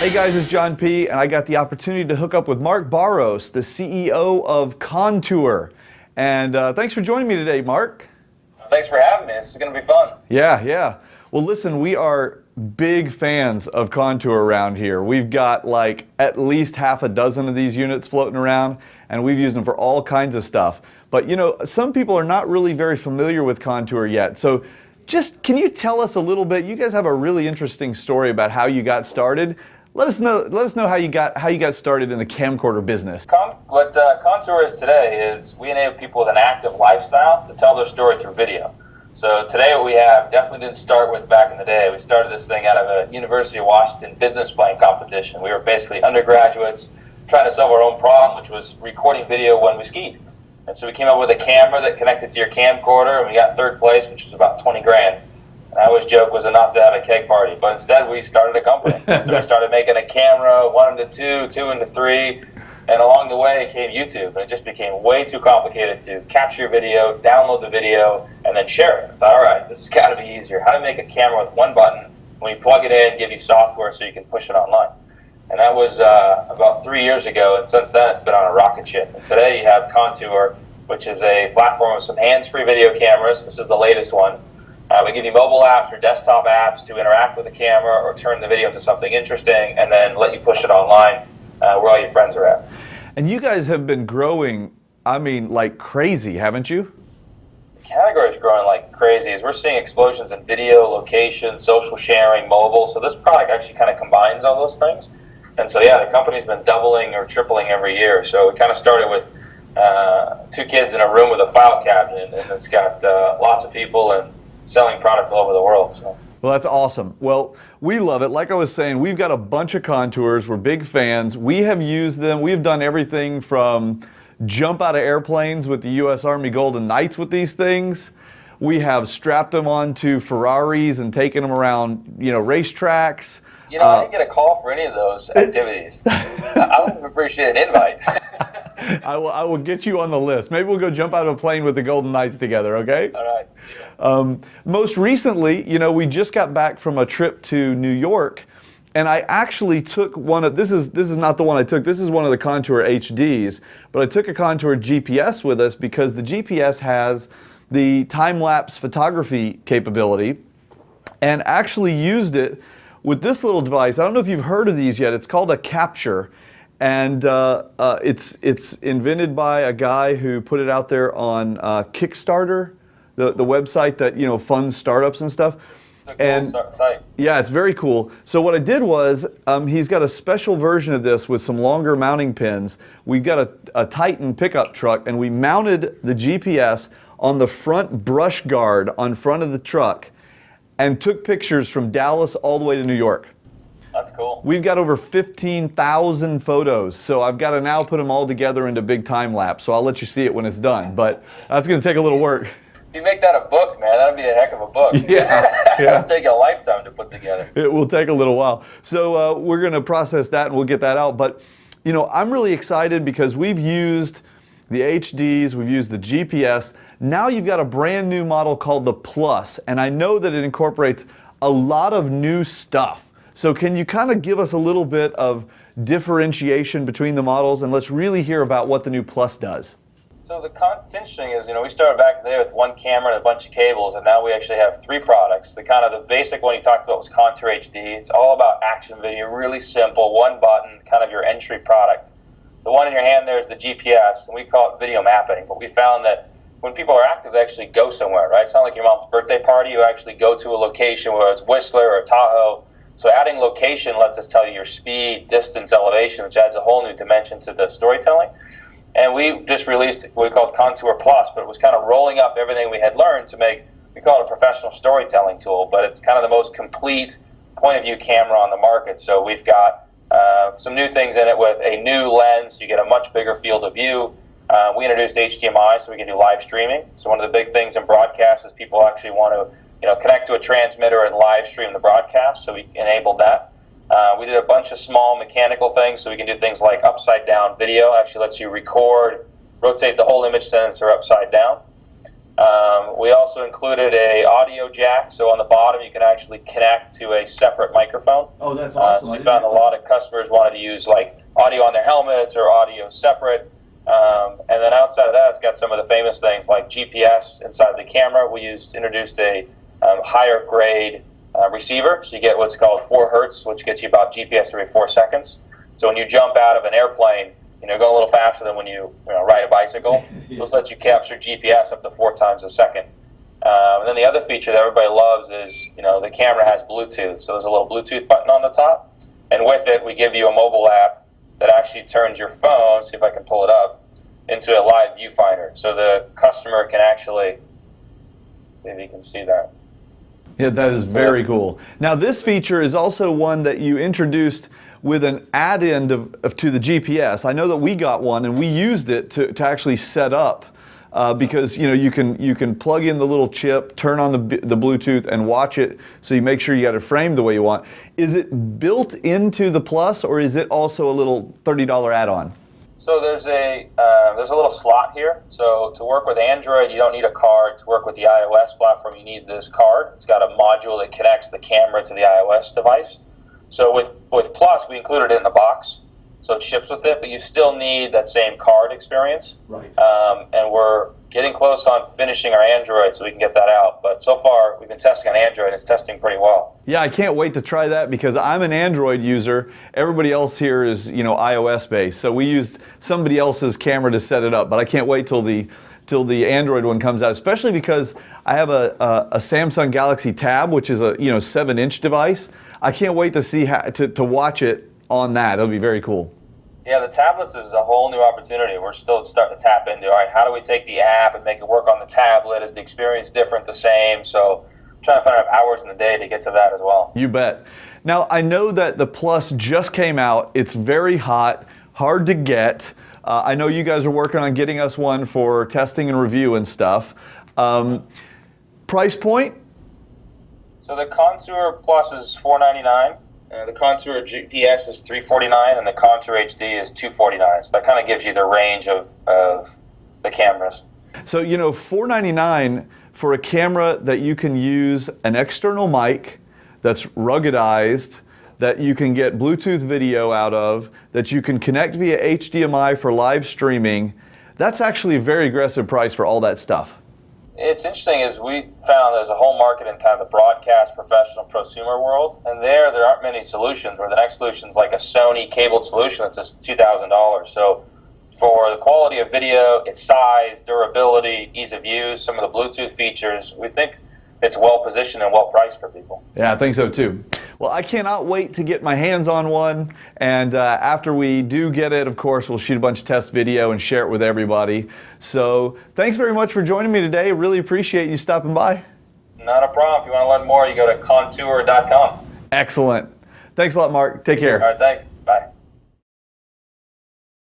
Hey guys, it's John P. and I got the opportunity to hook up with Mark Barros, the CEO of Contour. And thanks for joining me today, Mark. Thanks for having me. This is going to be fun. Yeah. Well, listen, we are big fans of Contour around here. We've got like at least half a dozen of these units floating around, and we've used them for all kinds of stuff. But you know, some people are not really very familiar with Contour yet. So just, can you tell us a little bit? You guys have a really interesting story about how you got started. Let us know how you got started in the camcorder business. What Contour is today is we enable people with an active lifestyle to tell their story through video. So today what we have definitely didn't start with back in the day. We started this thing out of a University of Washington business plan competition. We were basically undergraduates trying to solve our own problem, which was recording video when we skied. And so we came up with a camera that connected to your camcorder, and we got third place, which was about 20 grand. I always joke was enough to have a keg party, but instead we started a company. We started making a camera, 1 into 2, 2 into 3, and along the way came YouTube, and it just became way too complicated to capture your video, download the video, and then share it. I thought, all right, this has got to be easier. How to make a camera with one button, when you plug it in, give you software so you can push it online. And that was about 3 years ago, and since then it's been on a rocket ship. And today you have Contour, which is a platform with some hands-free video cameras. This is the latest one. We give you mobile apps or desktop apps to interact with the camera or turn the video into something interesting, and then let you push it online where all your friends are at. And you guys have been growing, I mean, like crazy, haven't you? The category is growing like crazy. As we're seeing explosions in video, location, social sharing, mobile. So this product actually kind of combines all those things. And so yeah, the company's been doubling or tripling every year. So we kind of started with 2 kids in a room with a file cabinet, and it's got lots of people and selling product all over the world. So. Well, that's awesome. Well, we love it. Like I was saying, we've got a bunch of Contours. We're big fans. We have used them. We've done everything from jump out of airplanes with the U.S. Army Golden Knights with these things. We have strapped them onto Ferraris and taken them around, you know, racetracks. You know, I didn't get a call for any of those activities. I would appreciate an invite. I will get you on the list. Maybe we'll go jump out of a plane with the Golden Knights together, okay? All right. Most recently, you know, we just got back from a trip to New York, and I actually took one of, this is not the one I took, this is one of the Contour HDs, but I took a Contour GPS with us because the GPS has the time-lapse photography capability, and actually used it with this little device. I don't know if you've heard of these yet. It's called a capture. And it's invented by a guy who put it out there on Kickstarter, the website that, you know, funds startups and stuff. It's a cool site. Yeah, it's very cool. So what I did was, he's got a special version of this with some longer mounting pins. We've got a Titan pickup truck, and we mounted the GPS on the front brush guard on front of the truck and took pictures from Dallas all the way to New York. That's cool. We've got over 15,000 photos, so I've got to now put them all together into big time lapse. So I'll let you see it when it's done, but that's going to take a little work. If you make that a book, man, that'd be a heck of a book. Yeah. It'll take you a lifetime to put together. It will take a little while. So we're going to process that and we'll get that out. But you know, I'm really excited because we've used the HDs, we've used the GPS. Now you've got a brand new model called the Plus, and I know that it incorporates a lot of new stuff. So can you kind of give us a little bit of differentiation between the models, and let's really hear about what the new Plus does. So what's interesting is, you know, we started back there with one camera and a bunch of cables, and now we actually have 3 products. The basic one you talked about was Contour HD. It's all about action video, really simple, one button, kind of your entry product. The one in your hand there is the GPS, and we call it video mapping. But we found that when people are active, they actually go somewhere, right? It's not like your mom's birthday party. You actually go to a location, whether it's Whistler or Tahoe. So adding location lets us tell you your speed, distance, elevation, which adds a whole new dimension to the storytelling. And we just released what we called Contour Plus, but it was kind of rolling up everything we had learned to make, we call it a professional storytelling tool, but it's kind of the most complete point of view camera on the market. So we've got some new things in it with a new lens. You get a much bigger field of view. We introduced HDMI so we can do live streaming. So one of the big things in broadcast is people actually want to, you know, connect to a transmitter and live stream the broadcast, so we enabled that. We did a bunch of small mechanical things, so we can do things like upside down video. Actually lets you record, rotate the whole image sensor upside down. We also included a audio jack, so on the bottom you can actually connect to a separate microphone. Oh, that's awesome. So we found a lot of customers wanted to use like audio on their helmets or audio separate. And then outside of that, it's got some of the famous things like GPS inside the camera. We introduced a higher grade receiver, so you get what's called 4 hertz, which gets you about GPS every 4 seconds. So when you jump out of an airplane, go a little faster than when you ride a bicycle. Yeah. Those let you capture GPS up to 4 times a second. And then the other feature that everybody loves is, the camera has Bluetooth. So there's a little Bluetooth button on the top. And with it, we give you a mobile app that actually turns your phone, see if I can pull it up, into a live viewfinder. So the customer can actually, see if you can see that. Yeah, that is very cool. Now, this feature is also one that you introduced with an add-in to the GPS. I know that we got one and we used it to actually set up because you can plug in the little chip, turn on the Bluetooth, and watch it. So you make sure you got it framed the way you want. Is it built into the Plus, or is it also a little $30 add-on? So there's a little slot here. So to work with Android, you don't need a card. To work with the iOS platform, you need this card. It's got a module that connects the camera to the iOS device. So with Plus, we included it in the box, so it ships with it, but you still need that same card experience. Right. And we're getting close on finishing our Android so we can get that out. But so far, we've been testing on Android, and it's testing pretty well. Yeah, I can't wait to try that because I'm an Android user. Everybody else here is, iOS based. So we used somebody else's camera to set it up, but I can't wait till the Android one comes out, especially because I have a Samsung Galaxy Tab, which is a 7-inch device. I can't wait to see to watch it on that. It'll be very cool. Yeah, the tablets is a whole new opportunity. We're still starting to tap into, all right, how do we take the app and make it work on the tablet? Is the experience different, the same? So I'm trying to find out hours in the day to get to that as well. You bet. Now, I know that the Plus just came out. It's very hot, hard to get. I know you guys are working on getting us one for testing and review and stuff. Price point? So the Contour Plus is $499. The Contour GPS is $349, and the Contour HD is $249. So that kind of gives you the range of the cameras. So, $499 for a camera that you can use an external mic that's ruggedized, that you can get Bluetooth video out of, that you can connect via HDMI for live streaming. That's actually a very aggressive price for all that stuff. It's interesting is we found there's a whole market in kind of the broadcast, professional, prosumer world, and there aren't many solutions, where the next solution is like a Sony cabled solution that's just $2,000. So for the quality of video, its size, durability, ease of use, some of the Bluetooth features, we think it's well positioned and well priced for people. Yeah, I think so too. Well, I cannot wait to get my hands on one, and after we do get it, of course, we'll shoot a bunch of test video and share it with everybody. So thanks very much for joining me today. Really appreciate you stopping by. Not a problem. If you want to learn more, you go to contour.com. Excellent. Thanks a lot, Mark. Take care. All right, thanks.